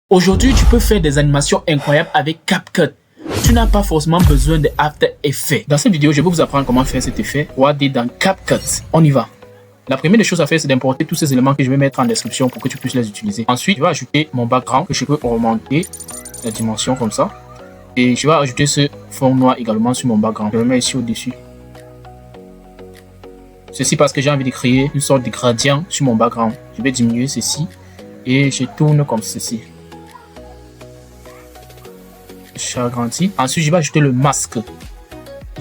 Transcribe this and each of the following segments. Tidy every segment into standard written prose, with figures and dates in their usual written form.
Aujourd'hui, tu peux faire des animations incroyables avec CapCut. Tu n'as pas forcément besoin de After Effects. Dans cette vidéo, je vais vous apprendre comment faire cet effet 3D dans CapCut. On y va. La première des choses à faire, c'est d'importer tous ces éléments que je vais mettre en description pour que tu puisses les utiliser. Ensuite, je vais ajouter mon background que je peux augmenter la dimension comme ça. Et je vais ajouter ce fond noir également sur mon background. Je le mets ici au-dessus. Ceci parce que j'ai envie de créer une sorte de gradient sur mon background. Je vais diminuer ceci et je tourne comme ceci. J'agrandis. Ensuite, je vais ajouter le masque.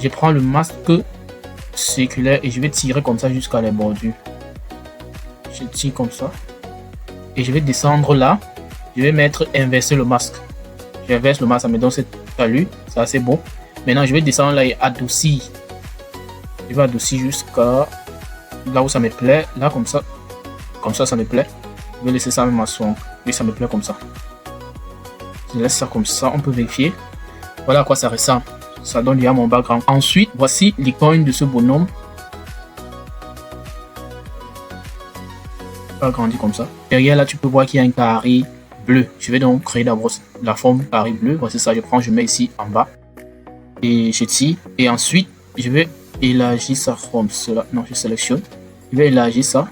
Je prends le masque circulaire et je vais tirer comme ça jusqu'à les bordures. Je tire comme ça. Et je vais descendre là. Je vais mettre inverser le masque. J'inverse le masque, ça me donne cette allure. C'est assez beau. Maintenant, je vais descendre là et adoucir. Je vais adoucir jusqu'à là où ça me plaît. Là, comme ça. Comme ça, ça me plaît. Je vais laisser ça même à son. Oui, ça me plaît comme ça. Je laisse ça comme ça, on peut vérifier. Voilà à quoi ça ressemble. Ça donne déjà mon background. Ensuite, voici l'icône de ce bonhomme. Agrandi comme ça. Derrière là, tu peux voir qu'il y a un carré bleu. Je vais donc créer d'abord la forme carré bleu. Voici ça, je prends, je mets ici en bas. Et je tire. Et ensuite, je vais élargir ça comme cela. Non, je sélectionne. Je vais élargir ça.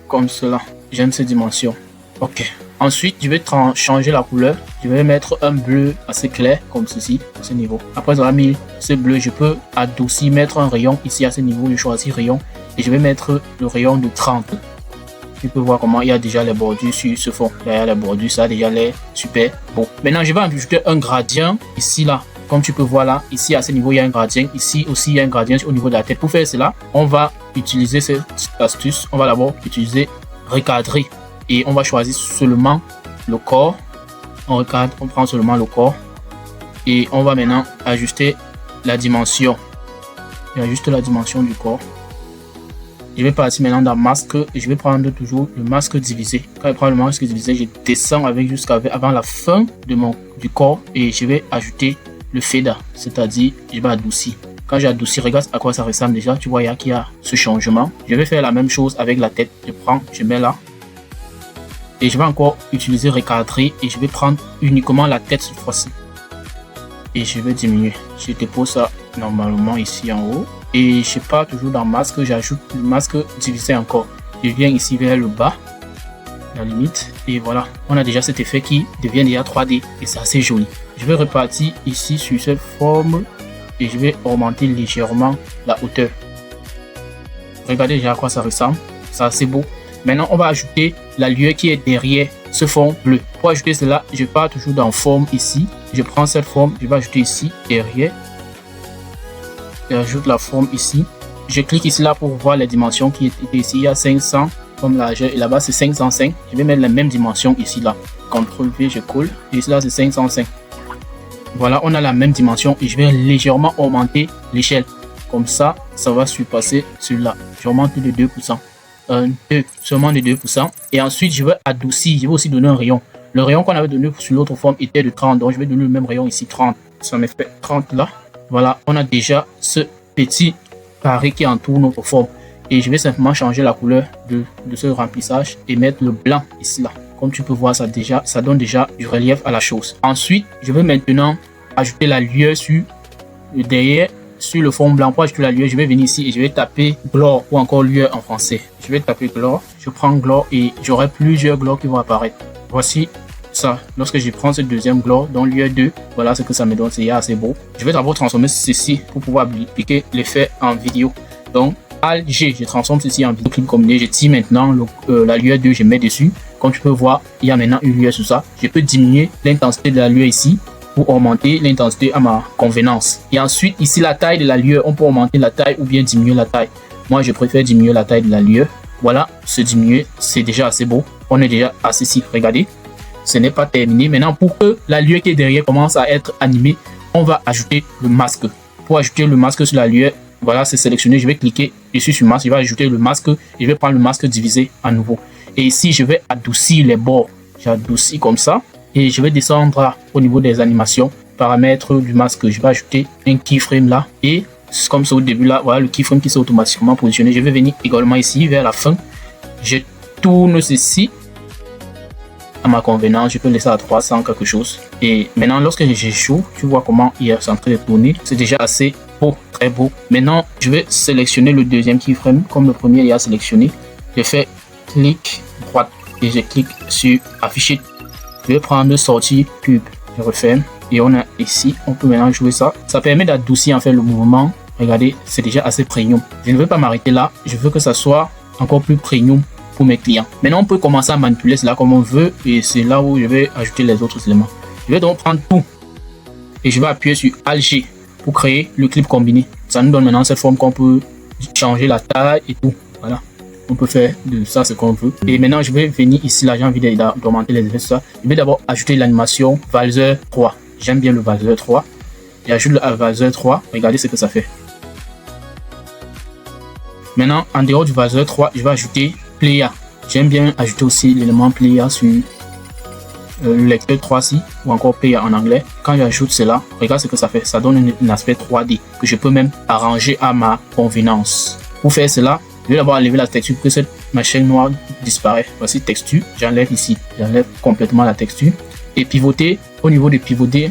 Comme cela. J'aime ces dimensions. Ok. Ensuite, je vais changer la couleur. Je vais mettre un bleu assez clair, comme ceci, à ce niveau. Après avoir mis ce bleu, je peux adoucir, mettre un rayon ici à ce niveau. Je choisis rayon et je vais mettre le rayon de 30. Tu peux voir comment il y a déjà les bordures sur ce fond. Derrière les bordures, ça a déjà l'air super beau. Maintenant, je vais ajouter un gradient ici, là. Comme tu peux voir là, ici à ce niveau, il y a un gradient. Ici aussi, il y a un gradient au niveau de la tête. Pour faire cela, on va utiliser cette astuce. On va d'abord utiliser recadrer. Et on va choisir seulement le corps. On recadre, on prend seulement le corps. Et on va maintenant ajuster la dimension. J'ajuste la dimension du corps. Je vais partir maintenant dans masque. Et je vais prendre toujours le masque divisé. Quand je prends le masque divisé, je descends avec avant la fin du corps. Et je vais ajouter le fader. C'est-à-dire, je vais adoucir. Quand j'ai adouci, regarde à quoi ça ressemble déjà. Tu vois, qu'il y a ce changement. Je vais faire la même chose avec la tête. Je prends, je mets là. Et je vais encore utiliser recadrer et je vais prendre uniquement la tête cette fois-ci. Et je vais diminuer. Je dépose ça normalement ici en haut. Et je pars toujours dans masque, j'ajoute le masque divisé encore. Je viens ici vers le bas, la limite. Et voilà, on a déjà cet effet qui devient déjà 3D et c'est assez joli. Je vais repartir ici sur cette forme et je vais augmenter légèrement la hauteur. Regardez déjà à quoi ça ressemble. C'est assez beau. Maintenant, on va ajouter la lueur qui est derrière ce fond bleu. Pour ajouter cela, je pars toujours dans forme ici. Je prends cette forme, je vais ajouter ici, derrière. J'ajoute la forme ici. Je clique ici là pour voir les dimensions qui étaient ici. Il y a 500 comme largeur et là-bas c'est 505. Je vais mettre la même dimension ici là. CTRL V, je colle. Et ici là c'est 505. Voilà, on a la même dimension et je vais légèrement augmenter l'échelle. Comme ça, ça va surpasser celui-là. J'augmente de 2%. Seulement de 2%. Et ensuite, je vais adoucir. Je vais aussi donner un rayon. Le rayon qu'on avait donné sur l'autre forme était de 30. Donc, je vais donner le même rayon ici, 30. Ça me fait 30 là. Voilà, on a déjà ce petit carré qui entoure notre forme. Et je vais simplement changer la couleur de ce remplissage et mettre le blanc ici là. Comme tu peux voir, ça donne déjà du relief à la chose. Ensuite, je vais maintenant ajouter la lueur sur le derrière. Sur le fond blanc, pour ajouter la lueur, je vais venir ici et je vais taper Glore ou encore lueur en français. Je vais taper Glore, je prends Glore et j'aurai plusieurs Glore qui vont apparaître. Voici ça. Lorsque je prends ce deuxième Glore, dans lueur 2, voilà ce que ça me donne, c'est assez beau. Je vais d'abord transformer ceci pour pouvoir appliquer l'effet en vidéo. Donc, Alt G, je transforme ceci en vidéo clip combiné. Je tire maintenant la lueur 2, je mets dessus. Comme tu peux voir, il y a maintenant une lueur sur ça. Je peux diminuer l'intensité de la lueur ici pour augmenter l'intensité à ma convenance. Et ensuite, ici, la taille de la lueur, on peut augmenter la taille ou bien diminuer la taille. Moi, je préfère diminuer la taille de la lueur. Voilà, se diminuer, c'est déjà assez beau. On est déjà assez ici, regardez. Ce n'est pas terminé. Maintenant, pour que la lueur qui est derrière commence à être animée, on va ajouter le masque. Pour ajouter le masque sur la lueur, voilà, c'est sélectionné. Je vais cliquer dessus sur masque. Je vais ajouter le masque et je vais prendre le masque divisé à nouveau. Et ici, je vais adoucir les bords. J'adoucis comme ça. Et je vais descendre au niveau des animations, paramètres du masque. Je vais ajouter un keyframe là. Et comme c'est au début là, voilà le keyframe qui s'est automatiquement positionné. Je vais venir également ici vers la fin. Je tourne ceci. à ma convenance. Je peux laisser à 300 quelque chose. Et maintenant, lorsque j'échoue, tu vois comment il est en train de tourner. C'est déjà assez beau, très beau. Maintenant, je vais sélectionner le deuxième keyframe. Comme le premier il a sélectionné, je fais clic droite et je clique sur afficher. Je vais prendre sortie pub. Je referme. Et on a ici, on peut maintenant jouer ça. Ça permet d'adoucir en fait le mouvement. Regardez, c'est déjà assez premium. Je ne veux pas m'arrêter là. Je veux que ça soit encore plus premium pour mes clients. Maintenant, on peut commencer à manipuler cela comme on veut. Et c'est là où je vais ajouter les autres éléments. Je vais donc prendre tout. Et je vais appuyer sur Alt-G pour créer le clip combiné. Ça nous donne maintenant cette forme qu'on peut changer la taille et tout. Voilà. On peut faire de ça ce qu'on veut. Et maintenant, je vais venir ici. Là, j'ai envie d'augmenter les effets. Ça. Je vais d'abord ajouter l'animation Valzer 3. J'aime bien le Valzer 3. J'ajoute le Valzer 3. Regardez ce que ça fait. Maintenant, en dehors du Valzer 3, je vais ajouter Player. J'aime bien ajouter aussi l'élément Player sur le lecteur 3C ou encore Player en anglais. Quand j'ajoute cela, regarde ce que ça fait. Ça donne un aspect 3D que je peux même arranger à ma convenance. Pour faire cela, je vais d'abord enlever la texture pour que cette machine noire disparaisse. Voici texture. J'enlève ici. J'enlève complètement la texture. Et pivoter, au niveau de pivoter,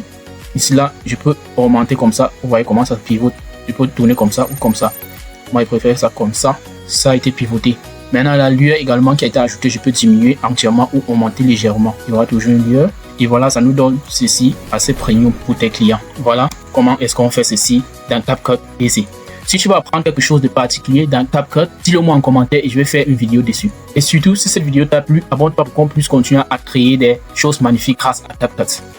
ici là, je peux augmenter comme ça. Vous voyez comment ça pivote. Je peux tourner comme ça ou comme ça. Moi, je préfère ça comme ça. Ça a été pivoté. Maintenant, la lueur également qui a été ajoutée, je peux diminuer entièrement ou augmenter légèrement. Il y aura toujours une lueur. Et voilà, ça nous donne ceci assez premium pour tes clients. Voilà comment est-ce qu'on fait ceci dans CapCut PC. Si tu veux apprendre quelque chose de particulier dans CapCut, dis-le moi en commentaire et je vais faire une vidéo dessus. Et surtout, si cette vidéo t'a plu, abonne-toi pour qu'on puisse continuer à créer des choses magnifiques grâce à CapCut.